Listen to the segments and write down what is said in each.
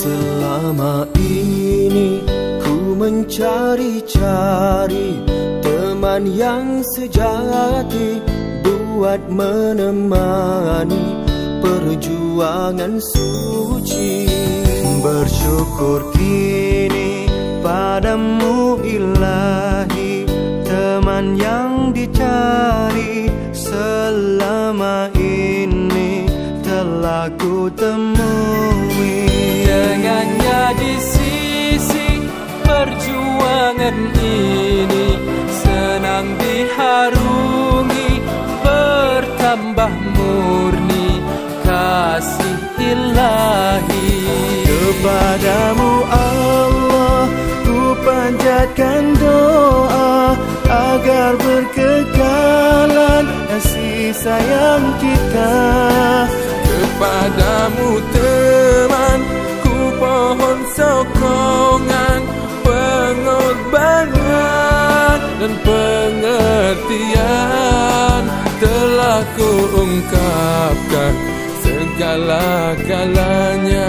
Selama ini ku mencari-cari teman yang sejati buat menemani perjuangan suci. Bersyukur kini padamu ilahi, teman yang dicari selama ini telah ku temui. Dengannya di sisi perjuangan ini senang diharungi, bertambah murni kasih ilahi. Kepadamu Allah ku panjatkan doa agar berkekalan kasih sayang kita. Kepadamu teman ku pohon sokongan, pengorbanan dan pengertian telah ku ungkapkan segala-galanya.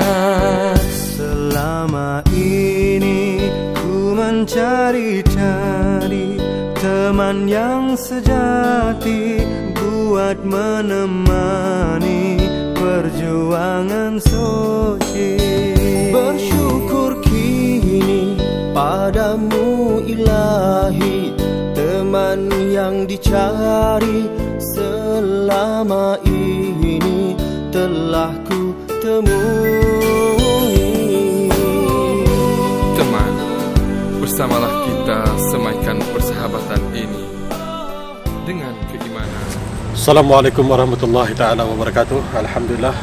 Selama ini ku mencari-cari teman yang sejati buat menemani perjuangan suci. Bersyukur kini padamu ilahi, teman yang dicari selama ini telah ku temui. Teman, bersamalah kita semaikan persahabatan ini dengan keimanan. Assalamualaikum warahmatullahi ta'ala wabarakatuh. Alhamdulillah,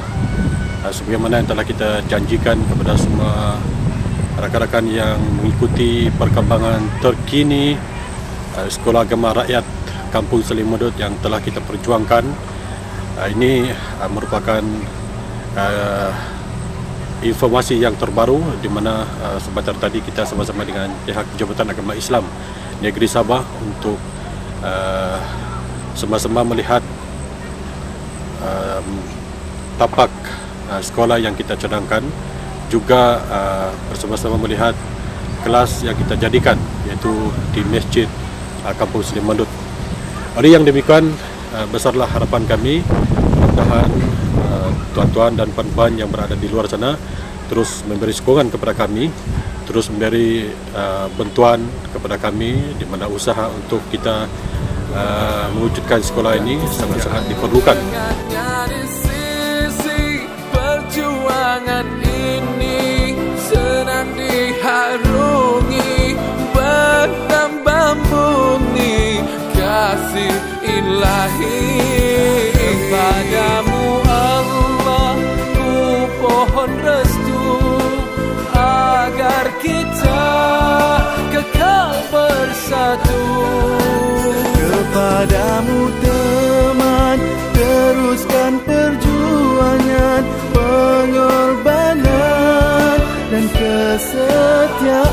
sebagaimana yang telah kita janjikan kepada semua rakan-rakan yang mengikuti perkembangan terkini Sekolah Agama Rakyat Kampung Selimudut yang telah kita perjuangkan. Ini merupakan informasi yang terbaru di mana sebentar tadi kita sama-sama dengan pihak Jabatan Agama Islam Negeri Sabah untuk sama-sama melihat tapak sekolah yang kita cadangkan, juga bersama-sama melihat kelas yang kita jadikan, iaitu di Masjid Kampung Selimudut. Oleh yang demikian, besarlah harapan kami, mudah-mudahan tuan-tuan dan puan-puan yang berada di luar sana terus memberi sokongan kepada kami, terus memberi bantuan kepada kami, di mana usaha untuk kita mewujudkan sekolah ini sangat-sangat diperlukan. Dari sisi perjuangan ini senang diharungi, bertambah murni kasih ilahi. Kepadamu Allah ku pohon restu agar kita kekal bersatu. Kepadamu teman, teruskan perjuangan, pengorbanan dan kesetiaan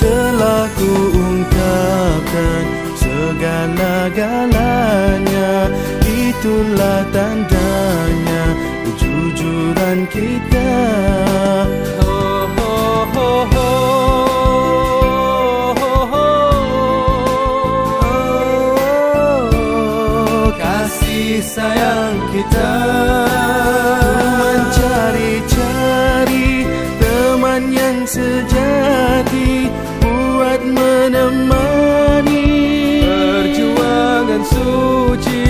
telah ku ungkapkan segala-galanya. Itulah tandanya kejujuran kita. Kasih sayang kita, mencari-cari teman yang sejati buat menemani perjuangan suci.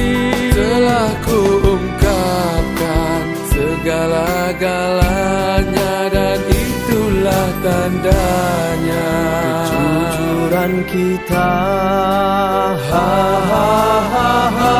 Telah ku ungkapkan segala-galanya dan itulah tandanya kejujuran kita. Ha ha ha ha.